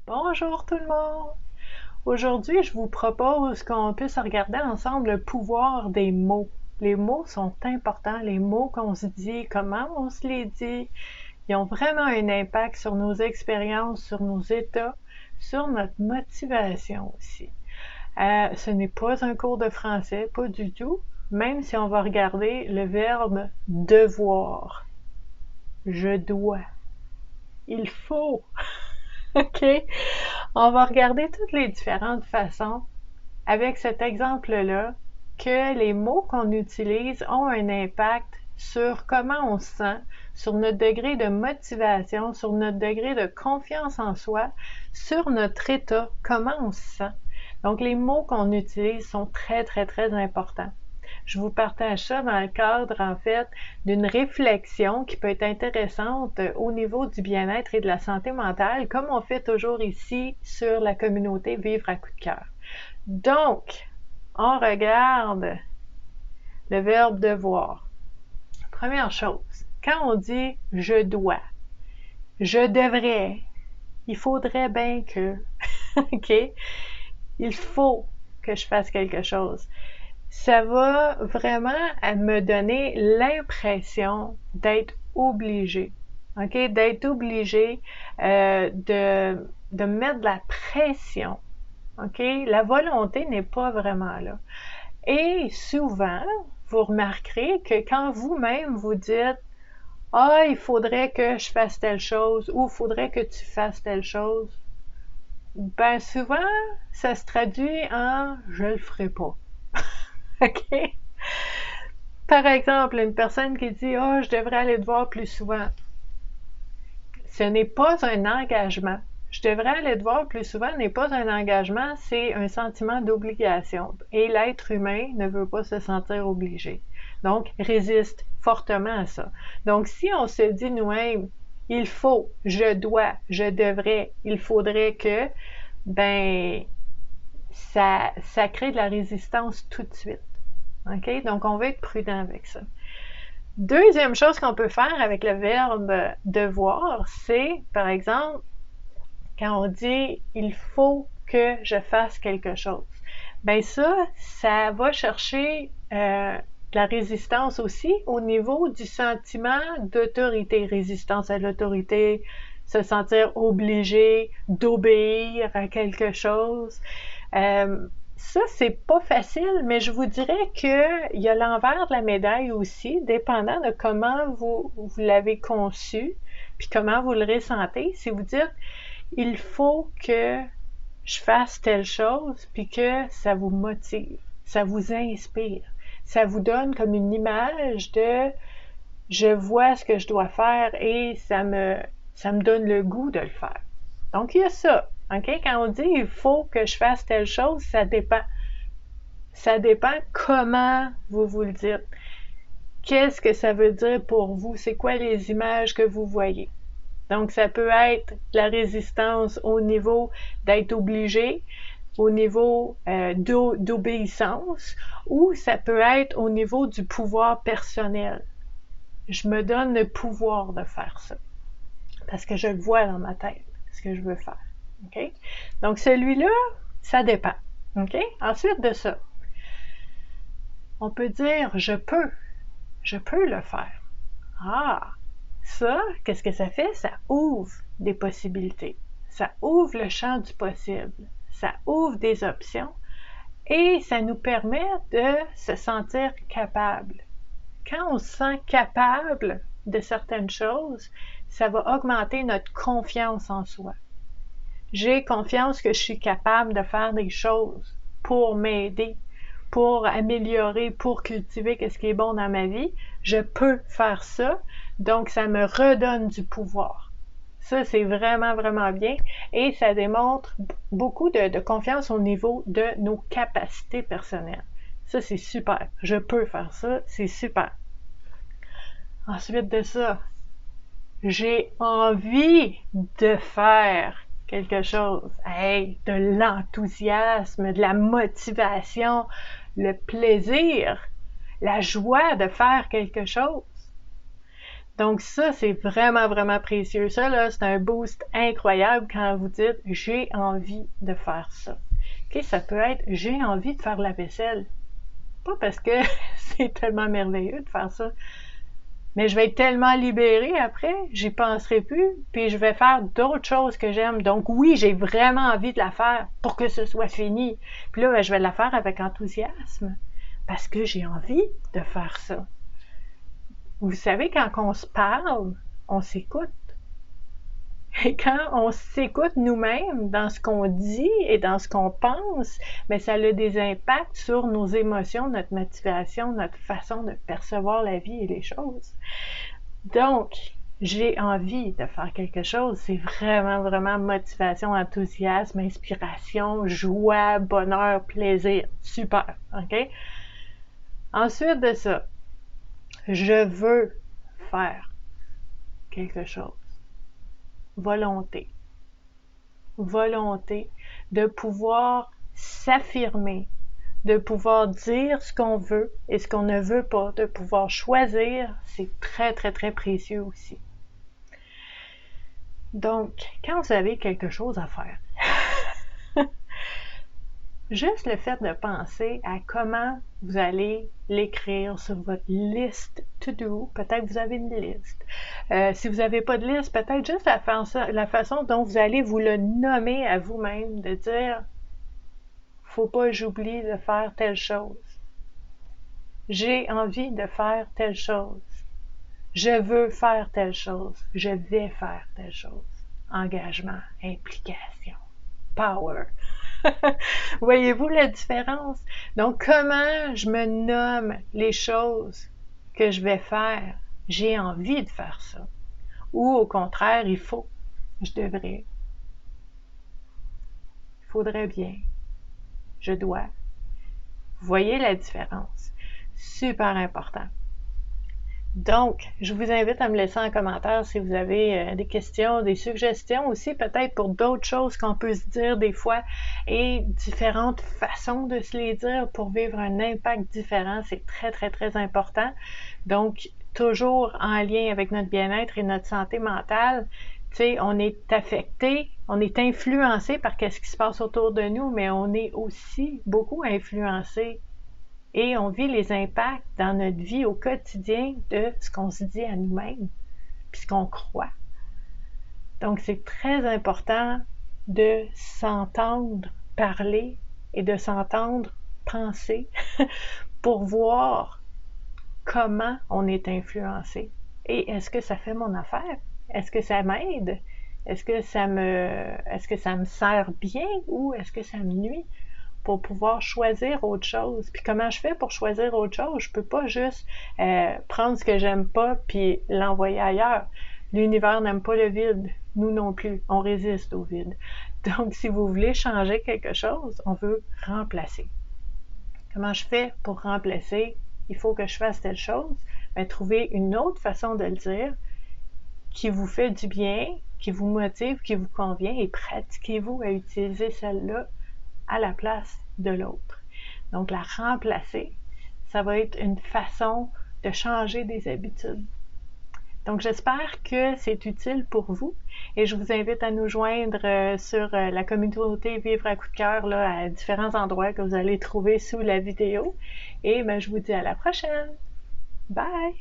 Bonjour tout le monde! Aujourd'hui, je vous propose qu'on puisse regarder ensemble le pouvoir des mots. Les mots sont importants, les mots qu'on se dit, comment on se les dit, ils ont vraiment un impact sur nos expériences, sur nos états, sur notre motivation aussi. Ce n'est pas un cours de français, pas du tout, même si on va regarder le verbe devoir. Je dois. Il faut. OK? On va regarder toutes les différentes façons avec cet exemple-là que les mots qu'on utilise ont un impact sur comment on se sent, sur notre degré de motivation, sur notre degré de confiance en soi, sur notre état, comment on se sent. Donc les mots qu'on utilise sont très, très, très importants. Je vous partage ça dans le cadre, en fait, d'une réflexion qui peut être intéressante au niveau du bien-être et de la santé mentale, comme on fait toujours ici sur la communauté Vivre à coup de cœur. Donc, on regarde le verbe devoir. Première chose, quand on dit « je dois »,« je devrais »,« il faudrait bien que », OK? Il faut que je fasse quelque chose. Ça va vraiment me donner l'impression d'être obligé, OK? D'être obligé de mettre de la pression, OK? La volonté n'est pas vraiment là. Et souvent, vous remarquerez que quand vous-même vous dites « Ah, il faudrait que je fasse telle chose » ou « il faudrait que tu fasses telle chose », ben souvent, ça se traduit en « je le ferai pas ». OK? Par exemple, une personne qui dit « Ah, je devrais aller te voir plus souvent ». Ce n'est pas un engagement. Je devrais aller te voir plus souvent n'est pas un engagement, c'est un sentiment d'obligation. Et l'être humain ne veut pas se sentir obligé. Donc, résiste fortement à ça. Donc, si on se dit nous-mêmes, il faut, je dois, je devrais, il faudrait que, ben, ça crée de la résistance tout de suite. OK? Donc, on va être prudent avec ça. Deuxième chose qu'on peut faire avec le verbe devoir, c'est, par exemple, quand on dit « il faut que je fasse quelque chose », ben ça va chercher de la résistance aussi au niveau du sentiment d'autorité. Résistance à l'autorité, se sentir obligé d'obéir à quelque chose. Ça, c'est pas facile, mais je vous dirais qu'il y a l'envers de la médaille aussi, dépendant de comment vous l'avez conçu, puis comment vous le ressentez. Si vous dites « il faut que je fasse telle chose », puis que ça vous motive, ça vous inspire, ça vous donne comme une image de « je vois ce que je dois faire et ça me donne le goût de le faire ». Donc, il y a ça. Okay? Quand on dit « il faut que je fasse telle chose », ça dépend. Ça dépend comment vous le dites. Qu'est-ce que ça veut dire pour vous? C'est quoi les images que vous voyez? Donc, ça peut être la résistance au niveau d'être obligé, au niveau d'obéissance, ou ça peut être au niveau du pouvoir personnel. Je me donne le pouvoir de faire ça, parce que je le vois dans ma tête, ce que je veux faire. Okay? Donc, celui-là, ça dépend. Okay? Ensuite de ça, on peut dire « je peux le faire ». Ah! Ça, qu'est-ce que ça fait? Ça ouvre des possibilités. Ça ouvre le champ du possible. Ça ouvre des options et ça nous permet de se sentir capable. Quand on se sent capable de certaines choses, ça va augmenter notre confiance en soi. J'ai confiance que je suis capable de faire des choses pour m'aider, pour améliorer, pour cultiver ce qui est bon dans ma vie. Je peux faire ça, donc ça me redonne du pouvoir. Ça, c'est vraiment, vraiment bien et ça démontre beaucoup de confiance au niveau de nos capacités personnelles. Ça, c'est super. Je peux faire ça, c'est super. Ensuite de ça, j'ai envie de faire quelque chose. Hey, de l'enthousiasme, de la motivation, le plaisir, la joie de faire quelque chose. Donc ça, c'est vraiment, vraiment précieux. Ça, là, c'est un boost incroyable quand vous dites « j'ai envie de faire ça ». Okay, ça peut être « j'ai envie de faire la vaisselle ». Pas parce que c'est tellement merveilleux de faire ça, mais je vais être tellement libérée après, j'y penserai plus, puis je vais faire d'autres choses que j'aime. Donc oui, j'ai vraiment envie de la faire pour que ce soit fini. Puis là, je vais la faire avec enthousiasme, parce que j'ai envie de faire ça. Vous savez, quand on se parle, on s'écoute. Et quand on s'écoute nous-mêmes dans ce qu'on dit et dans ce qu'on pense, bien, ça a des impacts sur nos émotions, notre motivation, notre façon de percevoir la vie et les choses. Donc, j'ai envie de faire quelque chose. C'est vraiment, vraiment motivation, enthousiasme, inspiration, joie, bonheur, plaisir. Super, OK? Ensuite de ça, je veux faire quelque chose. Volonté. Volonté de pouvoir s'affirmer, de pouvoir dire ce qu'on veut et ce qu'on ne veut pas, de pouvoir choisir, c'est très, très, très précieux aussi. Donc, quand vous avez quelque chose à faire, juste le fait de penser à comment vous allez l'écrire sur votre liste to-do, peut-être que vous avez une liste. Si vous n'avez pas de liste, peut-être juste la façon dont vous allez vous le nommer à vous-même, de dire « faut pas que j'oublie de faire telle chose. J'ai envie de faire telle chose. Je veux faire telle chose. Je vais faire telle chose. » Engagement, implication, power. Voyez-vous la différence? Donc, comment je me nomme les choses que je vais faire? J'ai envie de faire ça. Ou au contraire, il faut, je devrais, il faudrait bien, je dois. Vous voyez la différence? Super important. Donc, je vous invite à me laisser en commentaire si vous avez des questions, des suggestions aussi, peut-être pour d'autres choses qu'on peut se dire des fois et différentes façons de se les dire pour vivre un impact différent. C'est très, très, très important. Donc, toujours en lien avec notre bien-être et notre santé mentale. Tu sais, on est affecté, on est influencé par ce qui se passe autour de nous, mais on est aussi beaucoup influencé et on vit les impacts dans notre vie au quotidien de ce qu'on se dit à nous-mêmes, puis ce qu'on croit. Donc, c'est très important de s'entendre parler et de s'entendre penser pour voir comment on est influencé. Et est-ce que ça fait mon affaire? Est-ce que ça m'aide? Est-ce que ça me sert bien ou est-ce que ça me nuit? Pour pouvoir choisir autre chose. Puis comment je fais pour choisir autre chose? Je peux pas juste prendre ce que j'aime pas puis l'envoyer ailleurs. L'univers n'aime pas le vide. Nous non plus. On résiste au vide. Donc, si vous voulez changer quelque chose, on veut remplacer. Comment je fais pour remplacer? Il faut que je fasse telle chose. Bien, trouvez une autre façon de le dire qui vous fait du bien, qui vous motive, qui vous convient et pratiquez-vous à utiliser celle-là à la place de l'autre. Donc, la remplacer, ça va être une façon de changer des habitudes. Donc, j'espère que c'est utile pour vous et je vous invite à nous joindre sur la communauté Vivre à coup de cœur là, à différents endroits que vous allez trouver sous la vidéo. Et ben, je vous dis à la prochaine. Bye!